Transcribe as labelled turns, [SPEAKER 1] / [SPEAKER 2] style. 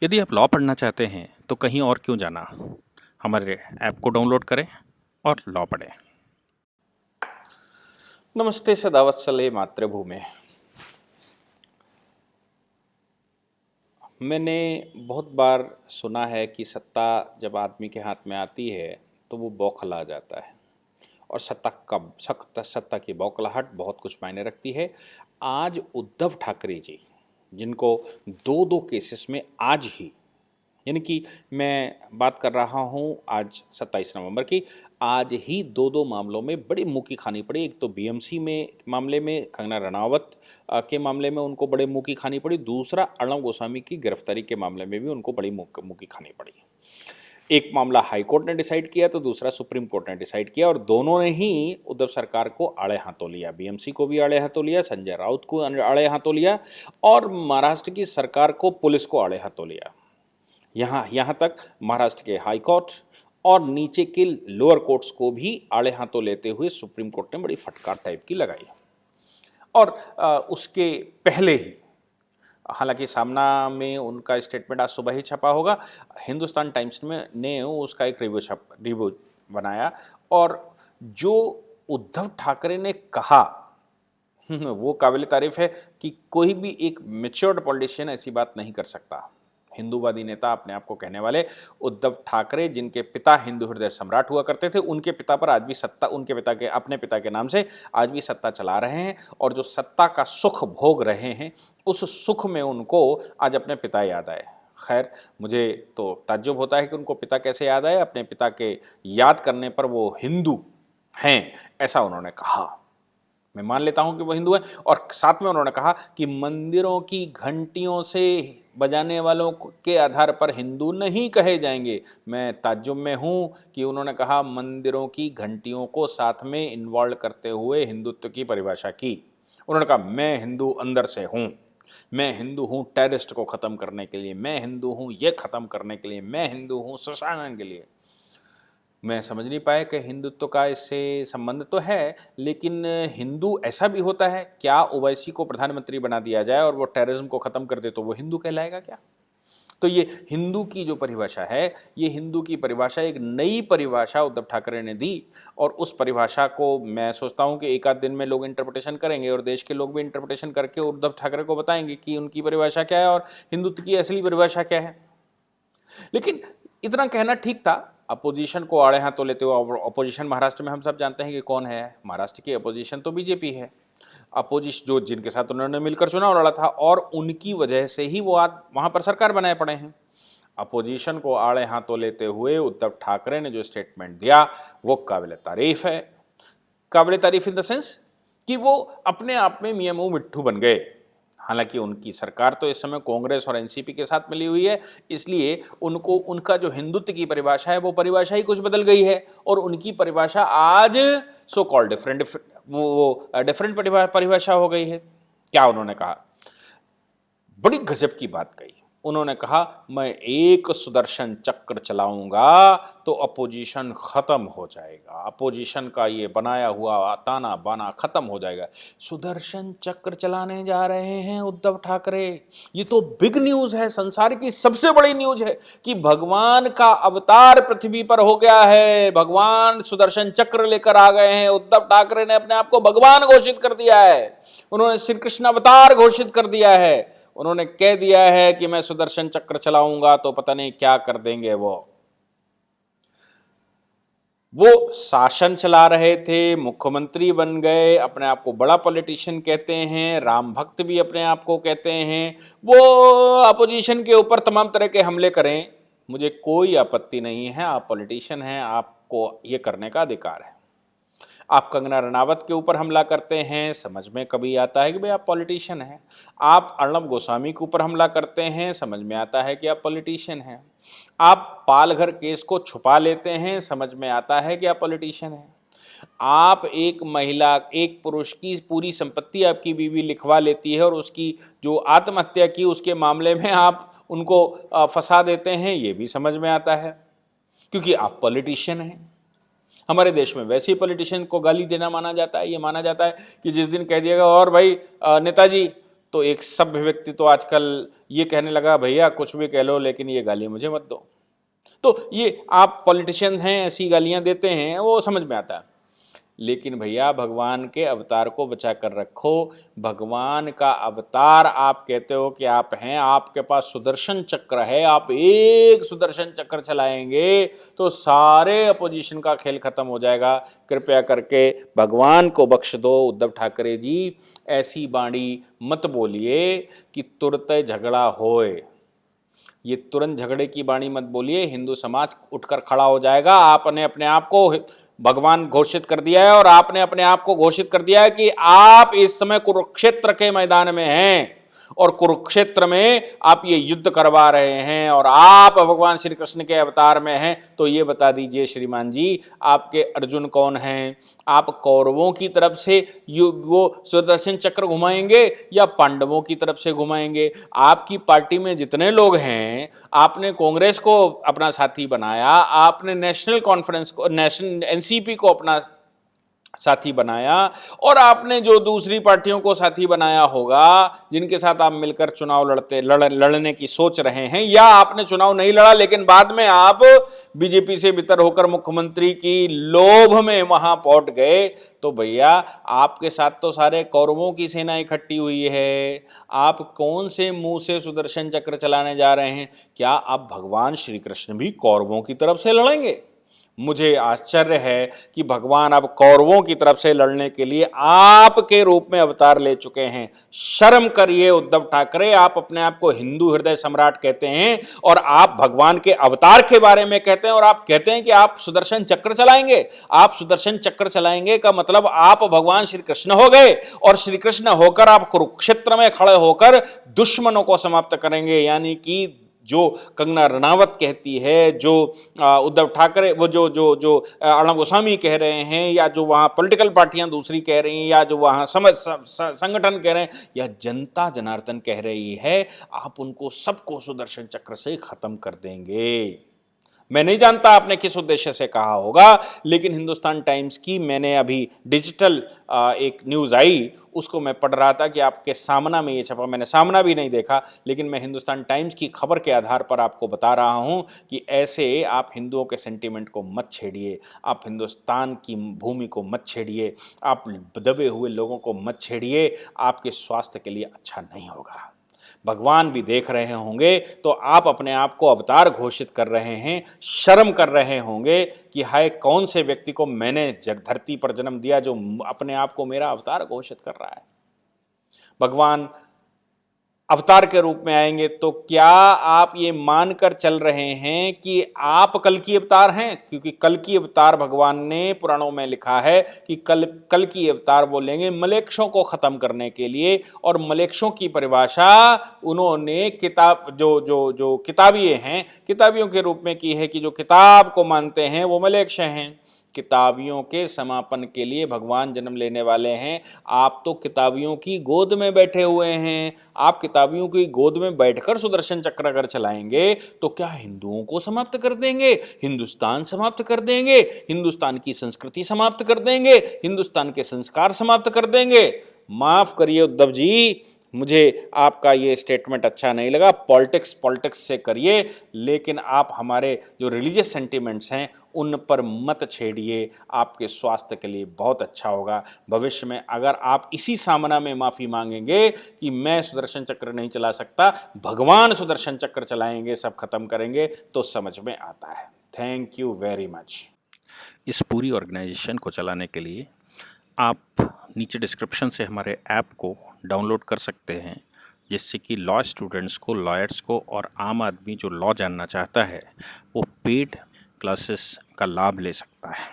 [SPEAKER 1] यदि आप लॉ पढ़ना चाहते हैं तो कहीं और क्यों जाना। हमारे ऐप को डाउनलोड करें और लॉ पढ़ें।
[SPEAKER 2] नमस्ते सदावत्सले मातृभूमि। मैंने बहुत बार सुना है कि सत्ता जब आदमी के हाथ में आती है तो वो बौखला जाता है और सत्ता की बौखलाहट बहुत कुछ मायने रखती है। आज उद्धव ठाकरे जी, जिनको दो दो केसेस में आज ही, यानी कि मैं बात कर रहा हूँ आज 27 नवंबर की, आज ही दो दो मामलों में बड़ी मुँह की खानी पड़ी। एक तो बीएमसी में मामले में कंगना रनावत के मामले में उनको बड़े मुँह की खानी पड़ी, दूसरा अर्णब गोस्वामी की गिरफ्तारी के मामले में भी उनको बड़ी मुँह की खानी पड़ी। एक मामला हाई कोर्ट ने डिसाइड किया तो दूसरा सुप्रीम कोर्ट ने डिसाइड किया और दोनों ने ही उद्धव सरकार को आड़े हाथों लिया। बीएमसी को भी आड़े हाथों लिया, संजय राउत को आड़े हाथों लिया और महाराष्ट्र की सरकार को, पुलिस को आड़े हाथों लिया। यहाँ तक महाराष्ट्र के हाई कोर्ट और नीचे के लोअर कोर्ट्स को भी आड़े हाथों लेते हुए सुप्रीम कोर्ट ने बड़ी फटकार टाइप की लगाई। और उसके पहले ही, हालांकि सामना में उनका स्टेटमेंट आज सुबह ही छपा होगा, हिंदुस्तान टाइम्स ने उसका एक रिव्यू बनाया और जो उद्धव ठाकरे ने कहा वो काबिल तारीफ है कि कोई भी एक मैच्योर्ड पॉलिटिशियन ऐसी बात नहीं कर सकता। हिंदूवादी नेता अपने आप को कहने वाले उद्धव ठाकरे, जिनके पिता हिंदू हृदय सम्राट हुआ करते थे, उनके पिता पर आज भी सत्ता, उनके पिता के अपने पिता के नाम से आज भी सत्ता चला रहे हैं और जो सत्ता का सुख भोग रहे हैं उस सुख में उनको आज अपने पिता याद आए। खैर, मुझे तो ताज्जुब होता है कि उनको पिता कैसे याद आए। अपने पिता के याद करने पर वो हिंदू हैं ऐसा उन्होंने कहा। मैं मान लेता हूं कि वो हिंदू है और साथ में उन्होंने कहा कि मंदिरों की घंटियों से बजाने वालों के आधार पर हिंदू नहीं कहे जाएंगे। मैं ताज्जुब में हूं कि उन्होंने कहा मंदिरों की घंटियों को साथ में इन्वॉल्व करते हुए हिंदुत्व की परिभाषा की। उन्होंने कहा मैं हिंदू अंदर से हूं, मैं हिंदू हूं टेररिस्ट को ख़त्म करने के लिए, मैं हिंदू हूं ये ख़त्म करने के लिए, मैं हिंदू हूं सुशासन के लिए। मैं समझ नहीं पाया कि हिंदुत्व का इससे संबंध तो है, लेकिन हिंदू ऐसा भी होता है क्या? ओवैसी को प्रधानमंत्री बना दिया जाए और वो टेररिज्म को ख़त्म कर दे तो वो हिंदू कहलाएगा क्या? तो ये हिंदू की जो परिभाषा है, ये हिंदू की परिभाषा एक नई परिभाषा उद्धव ठाकरे ने दी और उस परिभाषा को मैं सोचता हूँ कि एक आध दिन में लोग इंटरप्रिटेशन करेंगे और देश के लोग भी इंटरप्रिटेशन करके उद्धव ठाकरे को बताएंगे कि उनकी परिभाषा क्या है और हिंदुत्व की असली परिभाषा क्या है। लेकिन इतना कहना ठीक था। अपोजिशन को आड़े हाथों लेते हुए, अपोजिशन महाराष्ट्र में हम सब जानते हैं कि कौन है। महाराष्ट्र की अपोजिशन तो बीजेपी है। अपोजिशन जो जिनके साथ उन्होंने मिलकर चुनाव लड़ा था और उनकी वजह से ही वो आज वहाँ पर सरकार बनाए पड़े हैं। अपोजिशन को आड़े हाथों लेते हुए उद्धव ठाकरे ने जो स्टेटमेंट दिया वो काबिल तारीफ है। काबिल तारीफ इन द सेंस कि वो अपने आप में मियां मुंह मिट्ठू बन गए। हालांकि उनकी सरकार तो इस समय कांग्रेस और एनसीपी के साथ मिली हुई है, इसलिए उनको उनका जो हिंदुत्व की परिभाषा है वो परिभाषा ही कुछ बदल गई है और उनकी परिभाषा आज सो कॉल्ड डिफरेंट परिभाषा हो गई है। क्या उन्होंने कहा? बड़ी गजब की बात कही। उन्होंने कहा मैं एक सुदर्शन चक्र चलाऊंगा तो अपोजिशन खत्म हो जाएगा, अपोजिशन का ये बनाया हुआ ताना बाना खत्म हो जाएगा। सुदर्शन चक्र चलाने जा रहे हैं उद्धव ठाकरे। ये तो बिग न्यूज है, संसार की सबसे बड़ी न्यूज है कि भगवान का अवतार पृथ्वी पर हो गया है। भगवान सुदर्शन चक्र लेकर आ गए हैं। उद्धव ठाकरे ने अपने आप को भगवान घोषित कर दिया है। उन्होंने श्री कृष्ण अवतार घोषित कर दिया है। उन्होंने कह दिया है कि मैं सुदर्शन चक्र चलाऊंगा तो पता नहीं क्या कर देंगे। वो शासन चला रहे थे, मुख्यमंत्री बन गए, अपने आप को बड़ा पॉलिटिशियन कहते हैं, राम भक्त भी अपने आप को कहते हैं। वो अपोजिशन के ऊपर तमाम तरह के हमले करें, मुझे कोई आपत्ति नहीं है। आप पॉलिटिशियन हैं, आपको ये करने का अधिकार है। आप कंगना रनावत के ऊपर हमला करते हैं, समझ में कभी आता है कि भाई आप पॉलिटिशियन हैं। आप अर्णब गोस्वामी के ऊपर हमला करते हैं, समझ में आता है कि आप पॉलिटिशियन हैं। आप पालघर केस को छुपा लेते हैं, समझ में आता है कि आप पॉलिटिशियन हैं। आप एक महिला, एक पुरुष की पूरी संपत्ति आपकी बीवी लिखवा लेती है और उसकी जो आत्महत्या की उसके मामले में आप उनको फंसा देते हैं, ये भी समझ में आता है क्योंकि आप पॉलिटिशियन हैं। हमारे देश में वैसे ही पॉलिटिशियन को गाली देना माना जाता है। ये माना जाता है कि जिस दिन कह दिएगा और भाई नेताजी तो एक सभ्य व्यक्ति तो आजकल ये कहने लगा, भैया कुछ भी कह लो लेकिन ये गाली मुझे मत दो। तो ये आप पॉलिटिशियन हैं, ऐसी गालियां देते हैं, वो समझ में आता है। लेकिन भैया भगवान के अवतार को बचा कर रखो। भगवान का अवतार आप कहते हो कि आप हैं, आपके पास सुदर्शन चक्र है, आप एक सुदर्शन चक्र चलाएंगे तो सारे अपोजिशन का खेल खत्म हो जाएगा। कृपया करके भगवान को बख्श दो उद्धव ठाकरे जी, ऐसी बाणी मत बोलिए कि तुरंत झगड़ा होए। ये तुरंत झगड़े की बाणी मत बोलिए, हिंदू समाज उठकर खड़ा हो जाएगा। आपने अपने आप को भगवान घोषित कर दिया है और आपने अपने आप को घोषित कर दिया है कि आप इस समय कुरुक्षेत्र के मैदान में हैं और कुरुक्षेत्र में आप ये युद्ध करवा रहे हैं और आप भगवान श्री कृष्ण के अवतार में हैं। तो ये बता दीजिए श्रीमान जी, आपके अर्जुन कौन हैं? आप कौरवों की तरफ से वो सुदर्शन चक्र घुमाएंगे या पांडवों की तरफ से घुमाएंगे? आपकी पार्टी में जितने लोग हैं, आपने कांग्रेस को अपना साथी बनाया, आपने नेशनल कॉन्फ्रेंस को, नेशनल एनसीपी को अपना साथी बनाया, और आपने जो दूसरी पार्टियों को साथी बनाया होगा जिनके साथ आप मिलकर चुनाव लड़ने की सोच रहे हैं, या आपने चुनाव नहीं लड़ा लेकिन बाद में आप बीजेपी से बितर होकर मुख्यमंत्री की लोभ में वहां पहुंच गए, तो भैया आपके साथ तो सारे कौरवों की सेना इकट्ठी हुई है। आप कौन से मुंह से सुदर्शन चक्र चलाने जा रहे हैं? क्या आप भगवान श्री कृष्ण भी कौरवों की तरफ से लड़ेंगे? मुझे आश्चर्य है कि भगवान अब कौरवों की तरफ से लड़ने के लिए आपके रूप में अवतार ले चुके हैं। शर्म करिए उद्धव ठाकरे, आप अपने आप को हिंदू हृदय सम्राट कहते हैं और आप भगवान के अवतार के बारे में कहते हैं, और आप कहते हैं कि आप सुदर्शन चक्र चलाएंगे। आप सुदर्शन चक्र चलाएंगे का मतलब आप भगवान श्री कृष्ण हो गए, और श्री कृष्ण होकर आप कुरुक्षेत्र में खड़े होकर दुश्मनों को समाप्त करेंगे। यानी कि जो कंगना रनावत कहती है, जो उद्धव ठाकरे, वो जो अर्णब गोस्वामी कह रहे हैं, या जो वहाँ पॉलिटिकल पार्टियां दूसरी कह रही हैं, या जो वहाँ संगठन कह रहे हैं, या जनता जनार्दन कह रही है, आप उनको सबको सुदर्शन चक्र से खत्म कर देंगे। मैं नहीं जानता आपने किस उद्देश्य से कहा होगा, लेकिन हिंदुस्तान टाइम्स की मैंने अभी डिजिटल एक न्यूज़ आई, उसको मैं पढ़ रहा था कि आपके सामना में ये छपा। मैंने सामना भी नहीं देखा, लेकिन मैं हिंदुस्तान टाइम्स की खबर के आधार पर आपको बता रहा हूं कि ऐसे आप हिंदुओं के सेंटीमेंट को मत छेड़िए, आप हिंदुस्तान की भूमि को मत छेड़िए, आप दबे हुए लोगों को मत छेड़िए, आपके स्वास्थ्य के लिए अच्छा नहीं होगा। भगवान भी देख रहे होंगे तो आप अपने आप को अवतार घोषित कर रहे हैं, शर्म कर रहे होंगे कि हाय कौन से व्यक्ति को मैंने धरती पर जन्म दिया जो अपने आप को मेरा अवतार घोषित कर रहा है। भगवान अवतार के रूप में आएंगे तो क्या आप ये मानकर चल रहे हैं कि आप कल की अवतार हैं? क्योंकि कल की अवतार भगवान ने पुराणों में लिखा है कि कल की अवतार बोलेंगे मलेक्षों को खत्म करने के लिए, और मलेक्षों की परिभाषा उन्होंने किताब जो किताबिये हैं, किताबियों के रूप में की है कि जो किताब को मानते हैं वो मलेक्ष हैं। किताबियों के समापन के लिए भगवान जन्म लेने वाले हैं। आप तो किताबियों की गोद में बैठे हुए हैं। आप किताबियों की गोद में बैठकर सुदर्शन चक्र अगर चलाएंगे तो क्या हिंदुओं को समाप्त कर देंगे, हिंदुस्तान समाप्त कर देंगे, हिंदुस्तान की संस्कृति समाप्त कर देंगे, हिंदुस्तान के संस्कार समाप्त कर देंगे? माफ करिए उद्धव जी, मुझे आपका ये स्टेटमेंट अच्छा नहीं लगा। पॉलिटिक्स से करिए, लेकिन आप हमारे जो रिलीजियस सेंटिमेंट्स हैं उन पर मत छेड़िए। आपके स्वास्थ्य के लिए बहुत अच्छा होगा। भविष्य में अगर आप इसी सामना में माफ़ी मांगेंगे कि मैं सुदर्शन चक्र नहीं चला सकता, भगवान सुदर्शन चक्र चलाएंगे, सब खत्म करेंगे, तो समझ में आता है। Thank you very much.
[SPEAKER 1] इस पूरी ऑर्गेनाइजेशन को चलाने के लिए आप नीचे डिस्क्रिप्शन से हमारे ऐप को डाउनलोड कर सकते हैं, जिससे कि लॉ स्टूडेंट्स को, लॉयर्स को और आम आदमी जो लॉ जानना चाहता है वो पेड क्लासेस का लाभ ले सकता है।